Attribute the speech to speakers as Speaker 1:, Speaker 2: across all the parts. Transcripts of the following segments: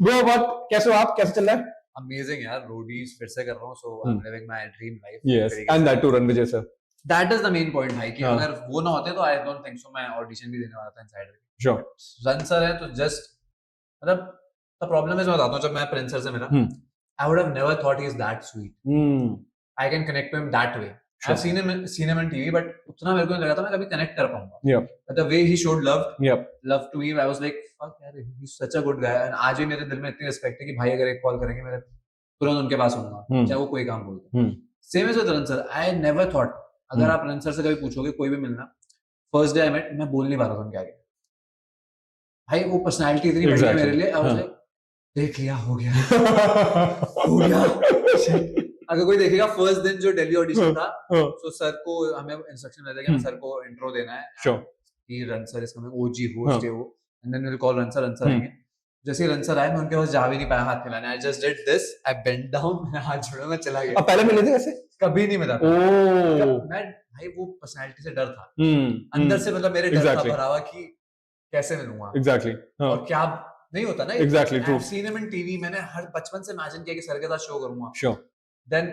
Speaker 1: Bro what, कैसे हो आप, कैसे चल रहा है?
Speaker 2: अमेजिंग यार, रोडीज फिर से कर रहा हूँ, so I am living my dream life.
Speaker 1: Yes, and that too Ranvijay sir.
Speaker 2: That is the main point भाई कि
Speaker 1: हाँ।
Speaker 2: अगर वो ना होते तो आई डोंट थिंक सो मैं ऑडिशन भी देने वाला था इनसाइडर की।
Speaker 1: श्योर।
Speaker 2: रन सर है तो जस्ट मतलब द प्रॉब्लम इज, मैं बताता हूँ, जब मैं प्रिंस सर से मिला I would have never thought he is that sweet. I can connect to him that way. I have seen him on TV but उतना मेरे को नहीं लगा था मैं कभी कनेक्ट कर पाऊंगा।
Speaker 1: Yep.
Speaker 2: But the way he showed love
Speaker 1: Yep.
Speaker 2: love to me, I was like fuck यार, he's such a good guy। and आज भी मेरे दिल में इतनी रिस्पेक्ट है कि भाई अगर एक कॉल करेंगे मेरे तुरंत उनके पास होऊंगा, चाहे वो कोई काम बोलते। Same is with run sir. I never thought, अगर आप रन सर से कभी पूछोगे कोई भी मिलना, फर्स्ट डे आई मेट, मैं बोल नहीं पा रहा था उनके आगे। भाई वो पर्सनालिटी इतनी बढ़िया मेरे लिए, आई वाज लाइक देख लिया, हो गया हो गया। अगर कोई देखेगा फर्स्ट दिन जो दिल्ली ऑडिशन था, तो सर को हमें इंस्ट्रक्शन मिला था कि सर को इंट्रो देना है।
Speaker 1: श्योर।
Speaker 2: कि Ran sir is coming, OG host है वो, and then we will call Ran sir आएंगे। जैसे ही रन सर आए, मैं उनके पास जा भी नहीं पाया हाथ मिलाने। I just did this, I bent down, मैं हाथ जोड़ा, मैं चला गया।
Speaker 1: अब पहले मिले थे वैसे?
Speaker 2: कभी नहीं मिला। मैं भाई वो पर्सनालिटी से डर था अंदर से, मतलब मेरे डर था भरा हुआ कि कैसे मिलूंगा।
Speaker 1: एग्जैक्टली।
Speaker 2: और क्या नहीं होता ना।
Speaker 1: Exactly true.
Speaker 2: Seen him in TV, मैंने हर बचपन से इमेजिन किया कि सर के साथ शो करूंगा।
Speaker 1: श्योर।
Speaker 2: देन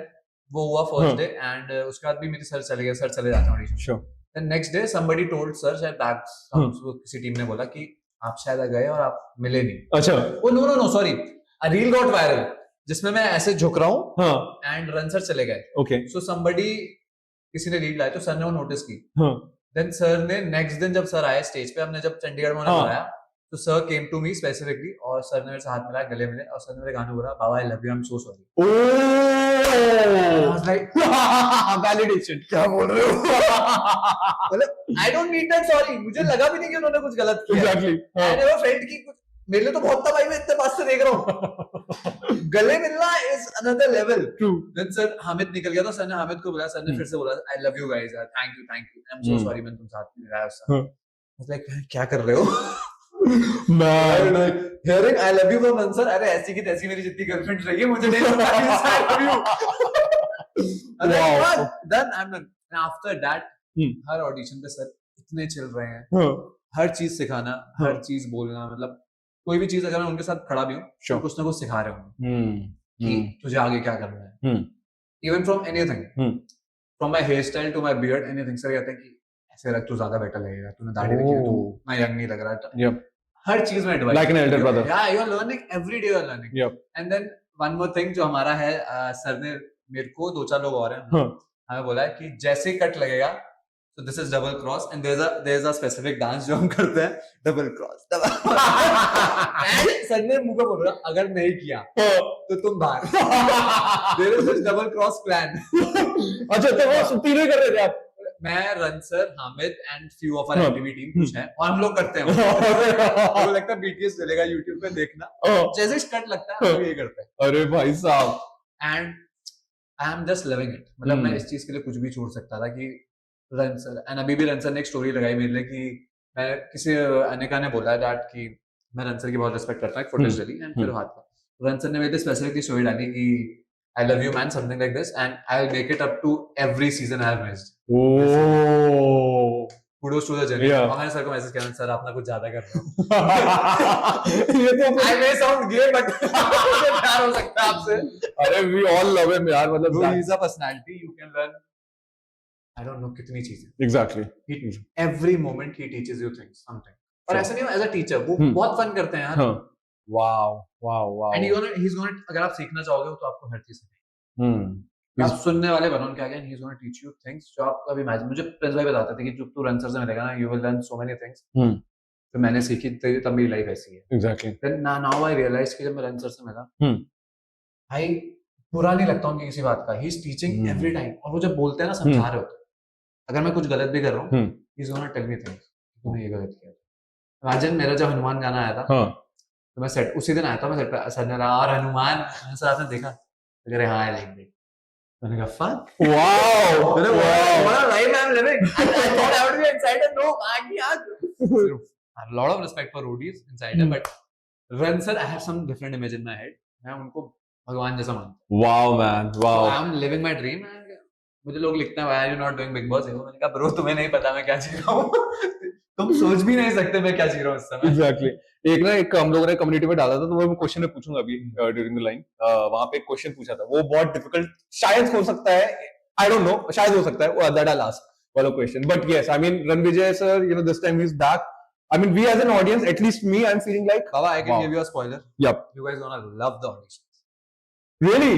Speaker 2: वो हुआ फर्स्ट डे, एंड उसके बाद भी मेरे सर चले गए, सर चले जाते हैं audition.
Speaker 1: Sure.
Speaker 2: Then next day somebody told sir, शायद बैक किसी टीम ने बोला कि आप शायद गए और आप मिले नहीं।
Speaker 1: अच्छा।
Speaker 2: Oh no sorry, a reel got viral जिसमें मैं ऐसे झुक रहा हूँ एंड रन सर चले गए।
Speaker 1: ओके।
Speaker 2: सो समबडी, किसी ने रील लाई तो सर ने वो नोटिस की। देन सर ने नेक्स्ट दिन जब सर आए स्टेज पे, हमने जब चंडीगढ़ में उन्हें बुलाया, तो sir came to me specifically, और सर ने मेरे से हाथ मिलाया, गले मिले, और सर ने मेरे गाने बोला, बाबा I love you, I am so sorry. I was like validation, क्या बोल रहे हो? मतलब I don't need that sorry, मुझे लगा भी नहीं कि उन्होंने कुछ गलत किया। एग्जैक्टली। आई नेवर फेल्ट कि कुछ, मेरे लिए तो बहुत था भाई, मैं इतने पास से देख रहा हूँ। गले मिलना is another level. True. Then sir Hamid निकल गया, तो सर ने हामिद को बुलाया, सर ने फिर से बोला, आई love you guys, thank you I am so sorry, मैंने तुम साथ में रहा उससे। I was like, क्या कर रहे हो? Man, hearing I love you from Ansar, अरे ऐसी की तैसी मेरी जितनी गर्लफ्रेंड रही है, मुझे नहीं पता I love you। Wow. Then I'm done. And after that, her audition पे सर इतने चिल रहे हैं, हर चीज सिखाना, हर चीज बोलना, मतलब कोई भी चीज अगर मैं उनके साथ खड़ा भी हूँ, तो कुछ ना कुछ सिखा रहे हूँ कि तुझे आगे क्या करना है। Even from anything, from my hairstyle to my beard, anything, sir कहते हैं कि ऐसे रख, तू ज्यादा बेटर लगेगा, तूने दाढ़ी रखी है, तू ना यंग नहीं लग रहा। Yep. हर चीज में advice, like an elder brother. Yeah, you are learning every day, you are learning. Yep. And then one more thing जो हमारा है, सर ने मेरे को, दो चार लोग और हैं, हमें बोला है कि जैसे कट लगेगा, so this is double cross, and there's a specific dance जो हम करते हैं, double cross, सर ने मुझे बोल रहा, अगर नहीं किया तो तुम बाहर। there is this double cross plan।
Speaker 1: अच्छा, तो वो तीनों ही कर रहे थे आप?
Speaker 2: मैं, Rann sir, Hamid and few of our MTV team कुछ है, और हम लोग करते हैं। वो लगता है बीटीएस चलेगा यूट्यूब पे, देखना जैसे स्टंट लगता है हम ये करते हैं।
Speaker 1: अरे भाई साहब,
Speaker 2: and I am just loving it. मतलब मैं इस चीज के लिए कुछ भी छोड़ सकता था कि रन सर, एंड अभी भी रन सर ने एक स्टोरी लगाई मेरे लिए कि मैं, किसी अनिका ने बोला दैट कि मैं रन सर की बहुत रिस्पेक्ट करता हूँ, फुटेज डली, एंड फिर हाथ का रन सर ने मेरे लिए स्पेसिफिकली स्टोरी डाली कि I love you man, something like this, and I'll make it up to every season I have missed.
Speaker 1: Oh,
Speaker 2: kudos to the journey. और मैंने सर को मैसेज किया, सर आप ना कुछ ज्यादा कर रहे हो। ये तो I may sound gay, but मुझे प्यार हो सकता है आपसे।
Speaker 1: अरे we all love him यार, मतलब
Speaker 2: he is a personality, you can learn, I don't know कितनी चीजें।
Speaker 1: Exactly.
Speaker 2: Every moment he teaches you things, something. और ऐसा नहीं, as a teacher वो बहुत फन करते हैं यार।
Speaker 1: वाओ।
Speaker 2: And he's gonna, अगर आप सीखना चाहोगे तो आपको हर चीज सिखाएगा। आप सुनने वाले बनो उनके आगे, and he's gonna teach you things जो आप कभी इमेजिन। मुझे प्रिंस भाई बताते थे कि जब तू रन सर से मिलेगा ना, you will learn so many things। तो मैंने सीखी, तब मेरी लाइफ ऐसी है।
Speaker 1: Exactly.
Speaker 2: Then now I realized कि जब मैं रन सर से मिला, भाई बुरा नहीं लगता उनकी किसी बात का। He's teaching every time, और वो जब बोलते हैं ना, समझा रहे होते हैं। अगर मैं कुछ गलत भी कर रहा हूँ, he's gonna tell me things, तूने ये गलत किया। Imagine मेरा जब हनुमान गाना आया था, तो मैं सेट, उसी दिन आया था मैं सेट पे, सर ने कहा और हनुमान, मैंने सर आपने देखा, तो कह रहे हाँ आई लाइक इट। मैंने कहा fuck, wow, what a life I'm living। I thought I would be excited, no, आगे I have a lot of respect for roadies inside, but Run sir, I have some different image in my head। मैं उनको भगवान जैसा मानता हूँ।
Speaker 1: Wow man, wow।
Speaker 2: So I'm living my dream। मुझे लोग लिखते हैं why are you not doing Big Boss? मैंने कहा ब्रो तुम्हें नहीं पता मैं क्या जी रहा हूँ। तुम सोच भी नहीं सकते मैं क्या जी रहा हूँ इस समय।
Speaker 1: Exactly। एक हम लोगों ने कम्युनिटी में डाला था, तो वो मैं क्वेश्चन में पूछूंगा अभी ड्यूरिंग द लाइन। वहां पे एक क्वेश्चन पूछा था, वो बहुत डिफिकल्ट शायद हो सकता है, आई डोंट नो, शायद हो सकता है दैट आई लास्ट वाला question, but yes, I mean Ranvijay sir, this time he is back. I mean, we as an audience, at least me, I'm feeling like,
Speaker 2: Baba, I can
Speaker 1: wow.
Speaker 2: give you a spoiler.
Speaker 1: Yep.
Speaker 2: You guys gonna love the auditions.
Speaker 1: Really?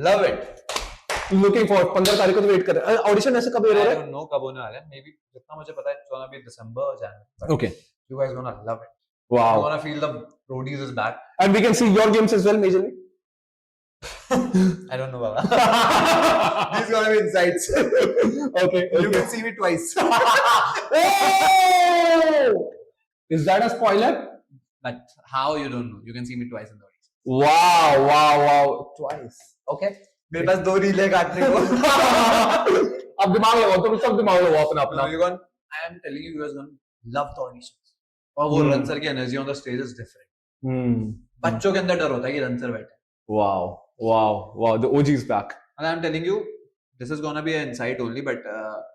Speaker 2: Love it.
Speaker 1: Looking for 15 तारीख को तो wait कर रहे हैं. Audition ऐसे कब हो रहा
Speaker 2: I
Speaker 1: है?
Speaker 2: don't know कब होने वाला है. Maybe जितना मुझे पता है, it's gonna be December or January.
Speaker 1: Okay.
Speaker 2: You guys gonna love it.
Speaker 1: Wow.
Speaker 2: You gonna feel the roadies is back.
Speaker 1: And we can see your games as well, majorly.
Speaker 2: I don't know, Baba. These gonna be insights.
Speaker 1: Okay.
Speaker 2: You can see me twice.
Speaker 1: Oh! Is that a spoiler?
Speaker 2: But how you don't know? You can see me twice in the audience.
Speaker 1: Wow, wow, wow. Twice. Okay.
Speaker 2: मेरे पास 2 reel है काटने को.
Speaker 1: अब दिमाग लगाओ, तुम सब दिमाग लगाओ अपना अपना.
Speaker 2: I am telling you, you guys gonna love the auditions. और वो रन सर की energy on the stage is different. बच्चों के अंदर डर होता है कि रन सर बैठे.
Speaker 1: Wow, wow, wow. The OG is back.
Speaker 2: And I'm telling you, this is gonna be an insight only, but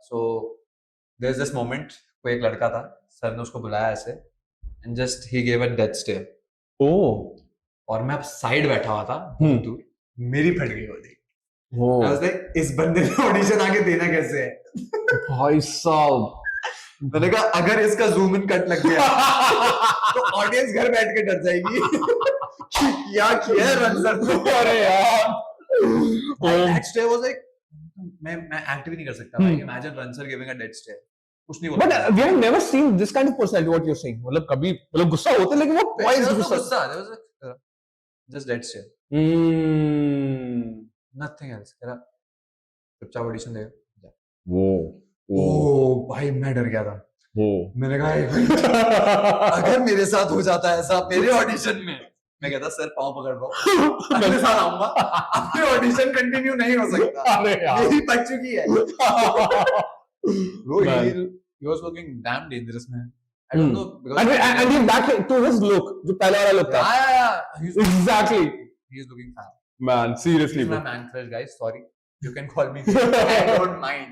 Speaker 2: so there's this moment. कोई एक लड़का था, सर ने उसको बुलाया ऐसे, and just he gave a death stare.
Speaker 1: Oh.
Speaker 2: और मैं अब साइड बैठा हुआ था, दूर, मेरी फट गई वो देख.
Speaker 1: Oh.
Speaker 2: I was like, इस बंदे ने ऑडिशन आके देना कैसे है?
Speaker 1: भाई साहब.
Speaker 2: मैंने कहा अगर इसका जूम इन कट लग गया तो ऑडियंस घर बैठ के डर जाएगी. क्या किया रन सर ने?
Speaker 1: अरे यार.
Speaker 2: नेक्स्ट डे वाज लाइक, मैं एक्ट भी नहीं कर सकता भाई. Imagine Rann sir giving a dead stare. कुछ नहीं बोला.
Speaker 1: But we have never seen this kind of personality. What you're saying? मतलब कभी मतलब गुस्सा होते हैं, लेकिन वो twice गुस्सा.
Speaker 2: There was a just dead stare. Nothing else. तेरा चुपचाप ऑडिशन देगा.
Speaker 1: वो.
Speaker 2: ओ भाई मैं डर गया था.
Speaker 1: वो.
Speaker 2: मैंने कहा अगर मेरे साथ हो जाता है ऐसा मेरे ऑडिशन में, मैं कहता सर पाँव पकड़ पाओ, अगले साल आऊंगा. अपने ऑडिशन कंटिन्यू नहीं हो सकता.
Speaker 1: अरे यार.
Speaker 2: मेरी पक चुकी है. Bro, he was looking damn dangerous, man. I don't know because
Speaker 1: and he's back to his look, जो पहला वाला look था.
Speaker 2: yeah.
Speaker 1: Exactly.
Speaker 2: He is looking fat.
Speaker 1: Man, seriously.
Speaker 2: He's my man crush, guys. Sorry, you can call me. I don't mind.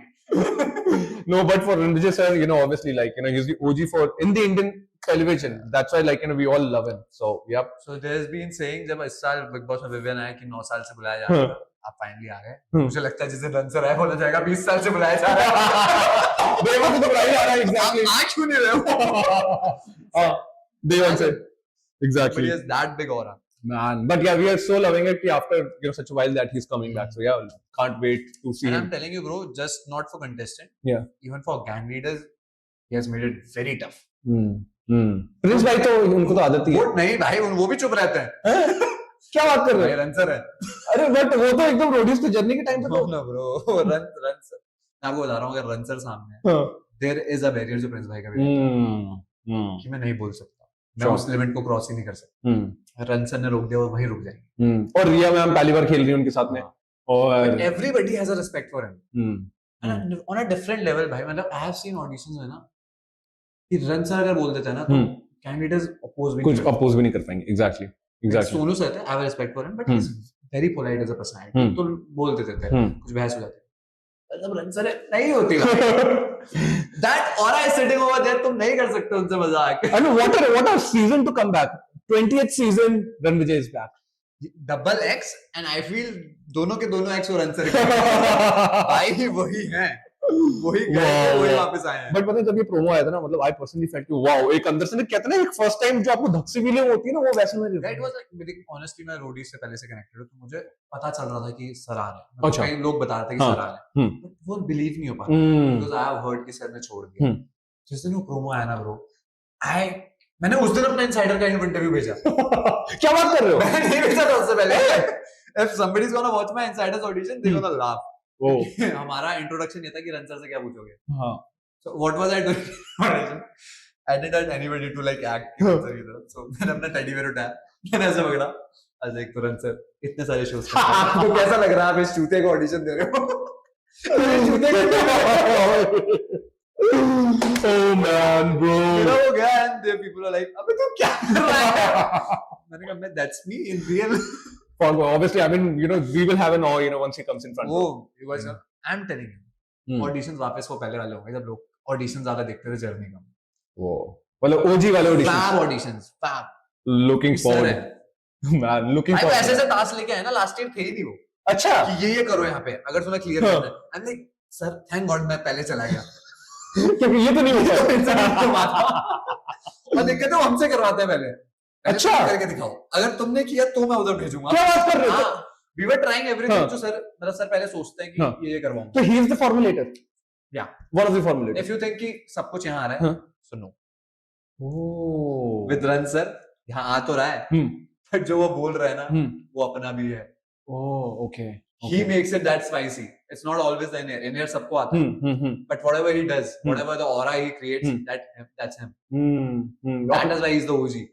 Speaker 1: No, but for Ranvijay sir, obviously, like, he's the OG for in the Indian television. That's why, like, we all love him. So, yep.
Speaker 2: So there's been saying जब इस साल big boss में Vivian आया कि 9 साल से बुलाया जा रहा था, आप फाइनली आ गए. मुझे लगता है जिसे रन सर आया बोला जाएगा 20 साल से बुलाया जा रहा है.
Speaker 1: देवा से तो बुलाया जा रहा है. Exactly.
Speaker 2: आप क्यों नहीं रहे हो?
Speaker 1: Devan sir. Exactly.
Speaker 2: But he has that big aura.
Speaker 1: Man, but yeah, we are so loving it after such a while that he's coming back. So yeah, can't wait to see
Speaker 2: And
Speaker 1: him.
Speaker 2: I'm telling you, bro, just not for contestant.
Speaker 1: Yeah.
Speaker 2: Even for gang leaders, he has made it very tough.
Speaker 1: Prince भाई तो उनको तो आदत ही है.
Speaker 2: वो नहीं भाई, वो भी चुप रहते हैं.
Speaker 1: क्या बात कर रहे
Speaker 2: भाई
Speaker 1: हो?
Speaker 2: रन सर है.
Speaker 1: अरे बट वो तो एकदम रोडीज की जर्नी के टाइम पे तो.
Speaker 2: ना ब्रो, रन सर. मैं आपको बता रहा हूँ, अगर रन सर सामने है, देयर इज अ बैरियर जो प्रिंस भाई का भी है कि मैं नहीं बोल सकता. मैं उस लिमिट को क्रॉस ही नहीं कर सकता. रन सर ने रोक दिया, वो वहीं रुक जाएंगे.
Speaker 1: और रिया मैम पहली बार खेल रही है उनके साथ में. और
Speaker 2: everybody has a respect for him on a different level. भाई मतलब आई हैव सीन ऑडिशंस में ना कि रन सर अगर बोल देते हैं ना तो कैंडिडेट्स
Speaker 1: कुछ अपोज भी नहीं कर पाएंगे. एग्जैक्टली.
Speaker 2: सोनू सर थे, I have respect for him, but he is very polite as a personality. तो बोल देते थे, कुछ बहस हो जाती. मतलब रन सर नहीं होती. That aura is sitting over there. तुम नहीं कर सकते उनसे मजाक.
Speaker 1: I mean, what a season to come back. 20th season, Ranvijay is back.
Speaker 2: Double x and I feel दोनों के दोनों एक्स और रन सर भाई वही हैं. वही गए, वही वापस आए हैं.
Speaker 1: बट पता है जब ये प्रोमो आया था ना, मतलब आई पर्सनली फेल्ट कि वाओ, एक अंदर से ना कहते हैं ना, एक फर्स्ट टाइम जो आपको धक सी फीलिंग होती है ना, वो वैसे में
Speaker 2: राइट वाज लाइक. ऑनेस्टली मैं रोडी से पहले से कनेक्टेड हूं, तो मुझे पता चल रहा था कि सर आ रहे हैं.
Speaker 1: अच्छा.
Speaker 2: कई लोग बता रहे थे कि सर आ रहे हैं, बट वो बिलीव नहीं हो पा रहा बिकॉज़ आई हैव हर्ड कि सर ने छोड़ दिया. जिस दिन वो प्रोमो आया ना ब्रो, मैंने उस दिन अपना इनसाइडर का इंटरव्यू भेजा.
Speaker 1: क्या बात कर रहे हो?
Speaker 2: मैंने नहीं भेजा था उससे पहले. If somebody is gonna watch my insiders audition, they're gonna laugh. हमारा इंट्रोडक्शन ये था कि रन सर से क्या पूछोगे. So what was I doing audition? I didn't want anybody to like act. So मैंने अपना टेडी बेयर उठाया, मैंने ऐसे पकड़ा. आज एक तो रन सर इतने सारे शोज तो कैसा लग रहा है आप इस चूते को ऑडिशन दे रहे हो.
Speaker 1: Oh man, bro.
Speaker 2: हो गया and there people are like अबे तू क्या कर रहा है. मैंने कहा मैं that's me in real.
Speaker 1: Obviously, I mean, we will have an awe, once he comes in front.
Speaker 2: Oh, you guys know, I'm telling you, auditions वापस वो पहले वाले होंगे जब लोग auditions ज्यादा देखते थे जर्नी का.
Speaker 1: वो मतलब ओजी वाले audition
Speaker 2: fab auditions, fab
Speaker 1: looking
Speaker 2: sir
Speaker 1: forward
Speaker 2: है
Speaker 1: मैन लुकिंग
Speaker 2: भाई, वो ऐसे
Speaker 1: फॉरवर्ड
Speaker 2: ऐसे टास्क लेके आए ना, लास्ट ईयर थे ही नहीं वो
Speaker 1: अच्छा
Speaker 2: कि ये करो यहाँ पे अगर तुम्हें क्लियर
Speaker 1: हाँ।
Speaker 2: करना है। I am like sir thank God मैं पहले चला गया
Speaker 1: क्योंकि ये तो नहीं
Speaker 2: तो इनसे नहीं
Speaker 1: होता
Speaker 2: करवाता। और दिक्कत है वो हमसे करवाते हैं पहले, पहले
Speaker 1: अच्छा।
Speaker 2: तुम करके दिखाओ, अगर तुमने किया तो मैं उधर भेजूंगा।
Speaker 1: क्या बात कर रहे हो
Speaker 2: हाँ, वी वर ट्राइंग एवरीथिंग।
Speaker 1: हाँ।
Speaker 2: जो सर मतलब सर पहले सोचते हैं कि
Speaker 1: हाँ।
Speaker 2: ये करवाऊंगा।
Speaker 1: तो he is the formulator
Speaker 2: Yeah.
Speaker 1: One of the formulator
Speaker 2: if you think कि सब कुछ यहाँ आ रहा है,
Speaker 1: हाँ।
Speaker 2: सुनो
Speaker 1: ओह
Speaker 2: विद रन सर यहाँ आ तो रहा है, बट जो वो बोल रहा है ना वो अपना भी है।
Speaker 1: Oh okay
Speaker 2: He makes it that spicy. It's not always the in-air. In-air सबको आता है, but whatever he does, whatever the aura he creates, that's him. That is why he's the OG.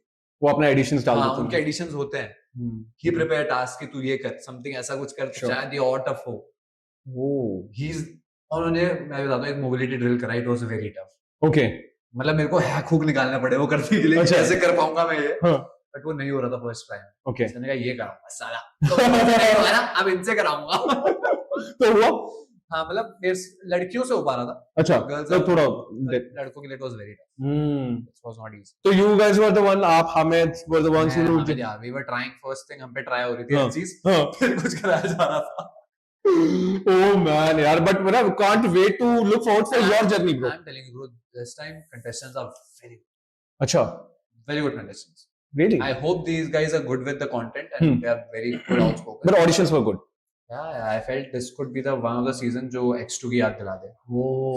Speaker 1: वो अपना एडिशंस डाल
Speaker 2: हाँ,
Speaker 1: देते
Speaker 2: उनके editions होते हैं। He prepare task कि तू ये कर, something ऐसा कुछ कर,
Speaker 1: Sure.
Speaker 2: चाहे ये और tough हो। He's और उन्हें मैं बताता हूँ एक मोबिलिटी ड्रिल करा, it was very tough.
Speaker 1: Okay
Speaker 2: मतलब मेरे को हैक हुक निकालना पड़े वो करने के लिए,
Speaker 1: अच्छा।
Speaker 2: कैसे कर पाऊंगा मैं ये,
Speaker 1: हाँ।
Speaker 2: बट वो नहीं हो रहा था फर्स्ट टाइम।
Speaker 1: ओके
Speaker 2: मैंने कहा ये कराऊंगा साला, तो नहीं हुआ ना, अब इनसे कराऊंगा।
Speaker 1: तो हुआ
Speaker 2: हाँ मतलब लड़कियों से हो पा रहा था,
Speaker 1: अच्छा
Speaker 2: गर्ल्स
Speaker 1: तो थोड़ा
Speaker 2: लड़कों के लिए it was very tough. It was not easy.
Speaker 1: तो you guys were the one आप Hamid were the ones who
Speaker 2: Yeah, we were trying first thing, हम पे ट्राई हो रही थी
Speaker 1: हाँ,
Speaker 2: हर चीज,
Speaker 1: हाँ।
Speaker 2: फिर कुछ कराया जा रहा था।
Speaker 1: Oh man यार but मतलब can't wait to look forward for your journey bro
Speaker 2: I'm telling you bro, this time contestants are very
Speaker 1: अच्छा
Speaker 2: very good contestants.
Speaker 1: really
Speaker 2: I hope these guys are good with the content and they are very good outspoken.
Speaker 1: but auditions were good
Speaker 2: Yeah, I felt this could be the one of the season जो X2 की याद दिला दे.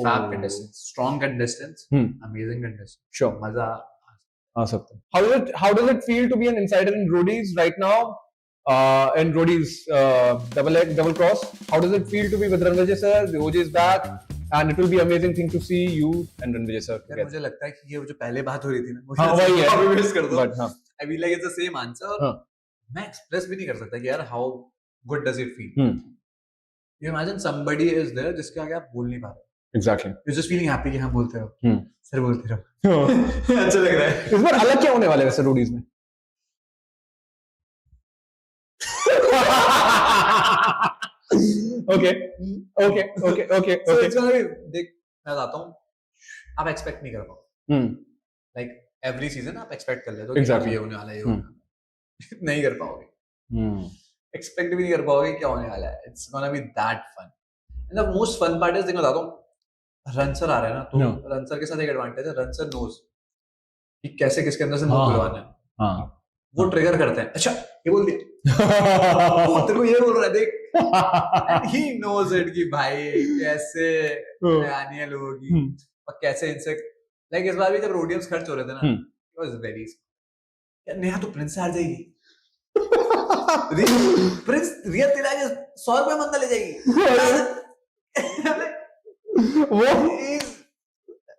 Speaker 2: Fab contestants, strong contestants, amazing contestants.
Speaker 1: Sure.
Speaker 2: मजा
Speaker 1: आ सकता है. How does it feel to be an insider in Roadies right now? And Roadies double cross. How does it feel to be with Ranvijay sir? The OJ is back, and it will be amazing thing to see you and Ranvijay sir
Speaker 2: यार
Speaker 1: together.
Speaker 2: मुझे लगता है कि ये जो पहले बात हो रही थी ना,
Speaker 1: हाँ वही है.
Speaker 2: मुझे मिस कर दो.
Speaker 1: But हाँ.
Speaker 2: I feel like it's the same answer.
Speaker 1: हाँ.
Speaker 2: मैं एक्सप्रेस भी नहीं कर सकता कि यार how good does it feel? You imagine somebody is there जिसके आगे आप बोल नहीं पा रहे.
Speaker 1: Exactly.
Speaker 2: You're just feeling happy कि हाँ बोलते रहो. सर बोलते रहो. अच्छा लग रहा है.
Speaker 1: इस बार अलग क्या होने वाला है वैसे रोडीज में? Okay. So
Speaker 2: it's gonna be, देख मैं बताता हूँ, आप एक्सपेक्ट नहीं कर पाओ. Like every season आप एक्सपेक्ट कर लेते हो कि ये होने वाला है, ये होने वाला है. नहीं कर पाओगे. एक्सपेक्ट भी नहीं कर पाओगे क्या होने वाला है. It's gonna be that fun. And the most fun part is, देखो बताता हूँ, रनसर आ रहा है ना, तो रनसर के साथ एक एडवांटेज है, रनसर नोज कि कैसे किसके अंदर से मुंह खुलवाना है. हाँ. वो ट्रिगर करते हैं. अच्छा ये बोल दिया. वो तेरे को ये बोल रहा है देख. And he knows it कि भाई कैसे आनी है लोगों की और कैसे इनसे, लाइक इस बार भी जब रोडियम्स खर्च हो रहे थे ना, it was very यार नेहा तो प्रिंस से हार जाएगी. प्रिंस रिया तेरा 100 रुपए मंदा ले जाएगी. वो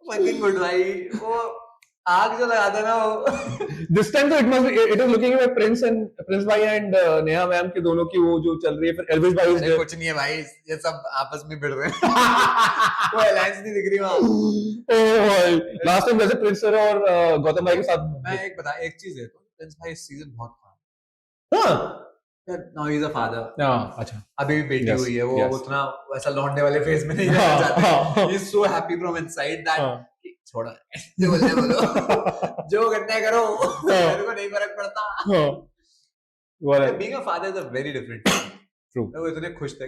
Speaker 2: fucking good भाई. वो आग जो लगाता है ना वो.
Speaker 1: This time तो it was looking at Prince भाई and नेहा मैम के दोनों की वो जो चल रही है, फिर एल्विश भाई
Speaker 2: अरे कुछ नहीं है भाई, ये सब आपस में भिड़ रहे हैं. वो अलायंस नहीं दिख रही वहाँ.
Speaker 1: ओह भाई लास्ट टाइम वैसे प्रिंस सर और गौतम भाई के साथ.
Speaker 2: मैं एक चीज है, तो प्रिंस भाई इस सीजन बहुत
Speaker 1: खराब. हाँ.
Speaker 2: Now he's a father.
Speaker 1: हाँ अच्छा.
Speaker 2: अभी भी बेटी हुई है, वो उतना वैसा लौंडे वाले फेज में नहीं रहना चाहते. He's so happy from inside that छोड़ा जो बोलते बोलो, जो करना है करो, मेरे को नहीं फर्क पड़ता. Being a father is a very different thing.
Speaker 1: True.
Speaker 2: वो इतने खुश थे,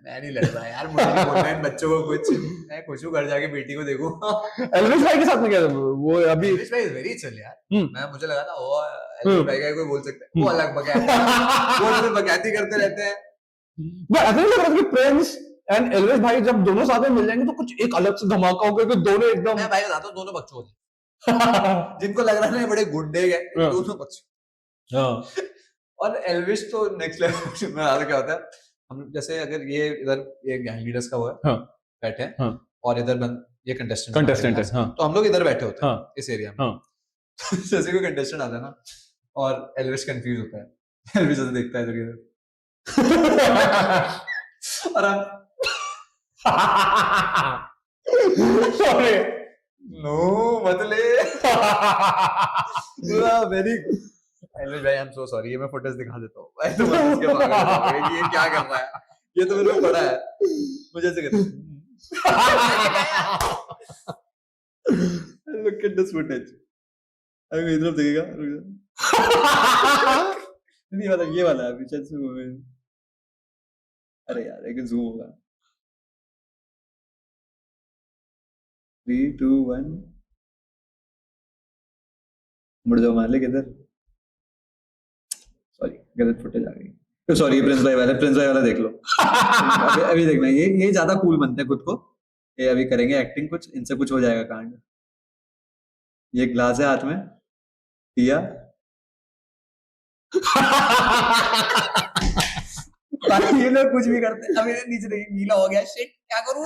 Speaker 2: मैं नहीं लड़ रहा यार, मुझे नहीं बोलना इन बच्चों को कुछ, मैं खुश हूँ घर जाके बेटी को देखूं.
Speaker 1: एल्विश भाई के साथ में क्या वो अभी
Speaker 2: एल्विश भाई इज वेरी चिल यार. मैं मुझे लगा था वो एल्विश भाई का कोई बोल सकता है, वो अलग बकैती, वो तो बकैती करते रहते हैं.
Speaker 1: बट आई थिंक लग रहा है कि प्रिंस एंड एल्विश भाई जब दोनों साथ में मिल जाएंगे तो कुछ एक अलग से धमाका होगा, क्योंकि दोनों एकदम.
Speaker 2: मैं भाई बताता हूँ, दोनों बकचोद हैं. जिनको लग रहा है ना बड़े गुंडे हैं, दोनों बकचोद. और एल्विश तो नेक्स्ट लेवल में आ रहा. क्या होता है, हम जैसे अगर ये इधर ये गैंग लीडर्स का हुआ है, बैठे हैं, और इधर ये कंटेस्टेंट है, तो हम लोग इधर बैठे होते हैं इस एरिया में. जैसे कोई कंटेस्टेंट आता है ना और एल्विश कंफ्यूज होता है, एल्विश ऐसे देखता है इधर और हम नो मत ले. वेरी एल्विश भाई आई एम सो सॉरी, ये मैं फुटेज दिखा देता हूँ भाई, तो मतलब इसके पागल हो गए कि ये क्या कर रहा है, ये तो मेरे को पड़ा है, मुझे ऐसे कहते हैं. Look at this footage. अभी मेरी तरफ देखेगा, नहीं मतलब ये वाला है अभी, चल से अरे यार एक जूम होगा। 3 2 1 मुड़ जाओ मालिक इधर, सॉरी गलत फुटेज आ गई, तो सॉरी प्रिंस भाई वाला देख लो। अभी देखना, ये ज्यादा कूल बनते हैं खुद को, ये अभी करेंगे एक्टिंग, कुछ इनसे कुछ हो जाएगा कांड। ये ग्लास है हाथ में, पिया बाकी ये लोग कुछ भी करते हैं। अभी नीचे देखिए गीला हो गया, शिट क्या करूं।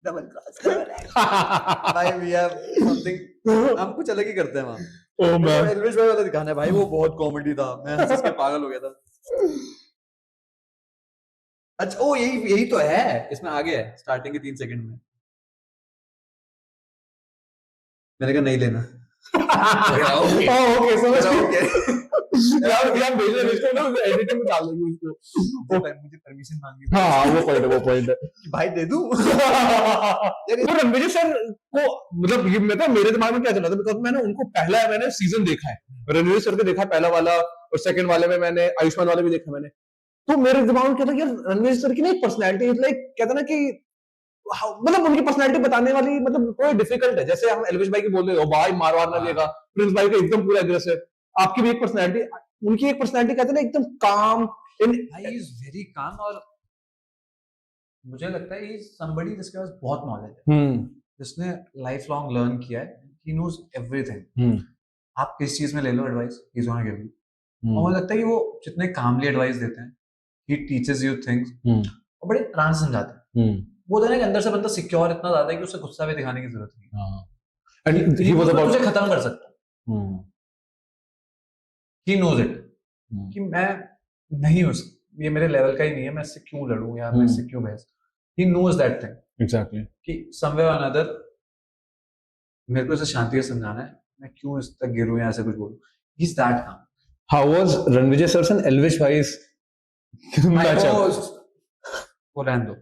Speaker 2: डबल क्रॉस भाई, वी हैव समथिंग, हम कुछ अलग ही करते हैं वहां।
Speaker 1: ओह मैन,
Speaker 2: एल्विश भाई वाला दिखाना है भाई, वो बहुत कॉमेडी था, मैं हंस के पागल हो गया था। अच्छा ओ यही तो है, इसमें आगे है स्टार्टिंग के 3 सेकंड में। मैंने कहा नहीं लेना।
Speaker 1: ओके समझ
Speaker 2: ओके
Speaker 1: यार भेज रहे इसको ना, एडिटिंग में डाल देंगे इसको।
Speaker 2: मुझे परमिशन मांगी,
Speaker 1: हाँ वो पॉइंट है
Speaker 2: कि भाई दे दूं।
Speaker 1: वो रणवीर सर को, मतलब ये मतलब मेरे दिमाग में क्या चला था, बिकॉज मैंने उनको मैंने सीजन देखा है रणवीर सर को, देखा है पहला वाला, और सेकंड वाले में मैंने आयुष्मान वाला भी देखा मैंने। तो मेरे दिमाग में क्या था, यार रणवीर सर की ना एक पर्सनैलिटी, लाइक कहता ना कि मतलब उनकी पर्सनैलिटी बताने वाली, मतलब कोई डिफिकल्ट है। जैसे हम एल्विश भाई की बोल रहे हो भाई मारवार ना देगा, प्रिंस भाई का एकदम पूरा एग्रेसिव, आपकी भी एक पर्सनैलिटी, उनकी एक पर्सनैलिटी कहते हैं ना एकदम काम
Speaker 2: भाई इज वेरी काम, और मुझे लगता है ये somebody जिसके पास बहुत नॉलेज है, जिसने लाइफ लॉन्ग लर्न किया है, ही नोज एवरीथिंग। आप किस चीज में ले लो advice, he is gonna give you. और मुझे लगता है कि वो जितने कामली एडवाइस देते हैं, ही टीचेस यू थिंग्स, और बड़े आराम से समझाते हैं। वो तो ना कि अंदर से बंदा सिक्योर इतना ज्यादा है कि उसे गुस्सा भी दिखाने की जरूरत नहीं,
Speaker 1: एंड ही वाज अबाउट
Speaker 2: तुझे खत्म कर सकता है। ही नोज इट कि मैं नहीं हूं, ये मेरे लेवल का ही नहीं है, मैं इससे क्यों लड़ूं या मैं इससे क्यों बहस। He knows that thing
Speaker 1: exactly
Speaker 2: कि समवेयर और अनदर मेरे को इसे शांति से समझाना है, मैं क्यों इस तक गिरूं या ऐसे कुछ बोलूं। ही इज दैट काम।
Speaker 1: How was Ranvijay sir and Elvish भाई's मैचअप?
Speaker 2: वो रहने दो,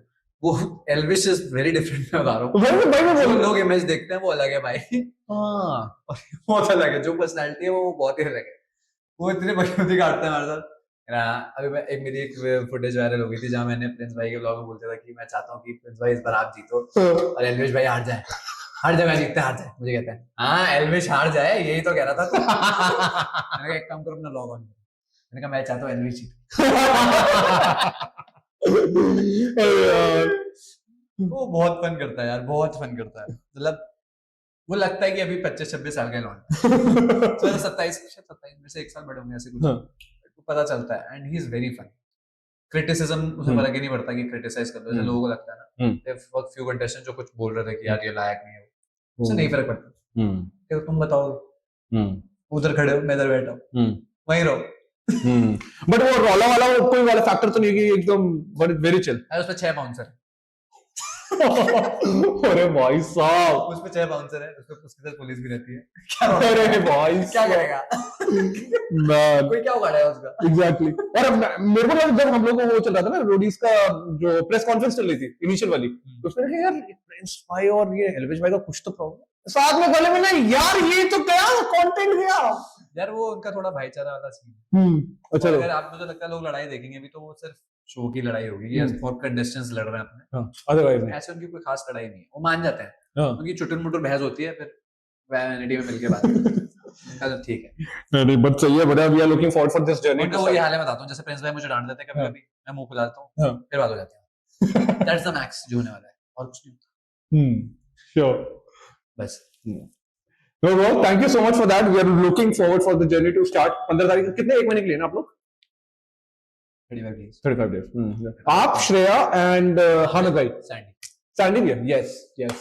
Speaker 2: वो एल्विश इज वेरी डिफरेंट, मैं बता रहा हूँ।
Speaker 1: भाई
Speaker 2: जो लोग इमेज देखते हैं वो अलग है भाई, हाँ बहुत अलग है। जो पर्सनैलिटी है वो बहुत ही अलग है। वो इतने बकचोदी काटते हैं हमारे साथ। अभी मेरी एक फुटेज वायरल हो गई थी, जहाँ मैंने प्रिंस भाई के ब्लॉग में बोलता था कि मैं चाहता हूँ कि प्रिंस भाई इस बार आप जीतो और एल्विश भाई हार जाए, हर जगह जीतते हार जाए। मुझे कहता है हाँ एल्विश हार जाए, यही तो कह रहा था तू। मैंने कहा एक काम करो अपना लॉग ऑन, मैंने कहा मैं चाहता हूँ एल्विश जीते। वो बहुत फन करता है यार, बहुत फन करता है। मतलब वो लगता है कि अभी 25-26 साल का लौंडा, 27 में से 1 साल बड़े होंगे ऐसे कुछ, तो पता चलता है। And he is very fun. Criticism उसे फर्क ही नहीं पड़ता कि क्रिटिसाइज कर दो, जैसे लोगों को लगता है ना, फ्यू कंटेस्टेंट जो कुछ बोल रहे थे कि यार ये लायक नहीं है, उसे नहीं फर्क पड़ता। तो तुम बताओगे, उधर खड़े हो, मैं इधर बैठा हूँ, वहीं रहो।
Speaker 1: बट वो रौला वाला कोई वाला फैक्टर तो नहीं है कि एकदम वेरी चिल।
Speaker 2: उस पे 6 बाउंसर
Speaker 1: अरे भाई साहब,
Speaker 2: उस पे 6 बाउंसर है, उसके साथ पुलिस भी रहती है।
Speaker 1: अरे भाई
Speaker 2: क्या करेगा
Speaker 1: मैन,
Speaker 2: कोई क्या उगाड़ा है उसका।
Speaker 1: एग्जैक्टली। और अब मेरे को जब हम लोग को वो चल रहा था ना, रोडीज का जो प्रेस कॉन्फ्रेंस चल रही थी इनिशियल वाली, तो उसने कहा यार प्रिंस भाई और ये एल्विश भाई का कुछ तो प्रॉब्लम साथ में गले में ना यार, ये तो क्या कंटेंट गया
Speaker 2: यार। वो उनका थोड़ा भाईचारा वाला सीन।
Speaker 1: अच्छा,
Speaker 2: अगर आप, मुझे लगता है लोग लड़ाई देखेंगे भी तो वो सिर्फ शो की लड़ाई होगी, ये फॉर कंटेस्टेंट्स लड़ रहे हैं अपने,
Speaker 1: अदरवाइज
Speaker 2: ऐसे उनकी कोई खास लड़ाई नहीं है। वो मान जाते हैं, उनकी चुटुर मुटुर बहस होती है, फिर वैनिटी में मिलके बात करते हैं, ठीक है।
Speaker 1: नहीं बट सही है, बड़ा we are looking forward for this journey.
Speaker 2: उनका वही हाल है, बताता हूँ, जैसे प्रिंस भाई मुझे डांट देते हैं कभी-कभी, मैं मुंह खुलाता हूँ, फिर बात हो जाती है। दैट्स द मैक्स जो होने वाला है, और कुछ नहीं।
Speaker 1: श्योर,
Speaker 2: बस।
Speaker 1: No, bro, thank you so much for that. We are looking forward for the journey to start. 15 तारीख कितने, 1 महीने के लिए ना आप लोग? 35 days. आप, श्रेया एंड हामिद भाई, सैंडी भी है। Yes we are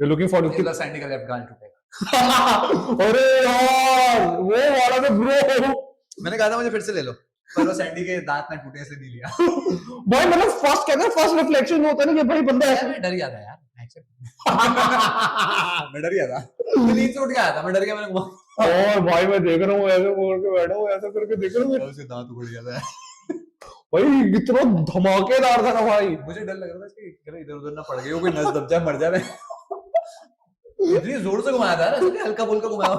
Speaker 1: looking forward to
Speaker 2: Sandy का लेफ्ट गाल टूटेगा।
Speaker 1: अरे यार वो वाला तो ब्रो,
Speaker 2: मैंने कहा था मुझे फिर से ले लो, पर वो सैंडी के दांत ना टूटे इसलिए नहीं लिया।
Speaker 1: भाई मतलब फर्स्ट कहते हैं, फर्स्ट रिफ्लेक्शन होता है ना कि भाई बंदा ऐसा,
Speaker 2: मैं डर गया था यार, मैं डर गया था, नींद से उठ गया था, मैं डर गया, मैंने
Speaker 1: और भाई मैं देख रहा हूँ ऐसे बोल के बैठा हूँ, ऐसा करके देख रहा हूँ,
Speaker 2: उसके दांत उखड़ गया था
Speaker 1: भाई कितना धमाकेदार था ना भाई।
Speaker 2: मुझे डर लग रहा था कि इधर उधर ना पड़ गई, वो कोई नस दब जाए, मर जाए। इतनी जोर से घुमाया था ना, ऐसे नहीं हल्का फुल्का घुमाया,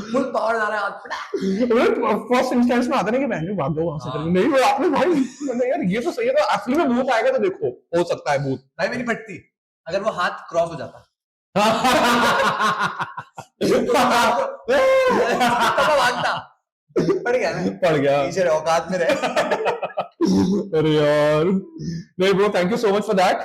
Speaker 2: फुल पावर आ रहा है हाथ।
Speaker 1: फर्स्ट इंस्टेंस में आता है ना कि बहन भाग जाओ वहां से
Speaker 2: हाँ।
Speaker 1: करके। नहीं वो आपने भाई मैंने यार ये तो सही है, तो असली में भूत आएगा तो देखो हो सकता है भूत।
Speaker 2: भाई मेरी फटती अगर वो हाथ क्रॉस हो जाता तब मैं भागता। पड़ गया ना,
Speaker 1: पड़ गया।
Speaker 2: पीछे रहो, औकात में रहे।
Speaker 1: अरे यार नहीं bro, thank you so much for that.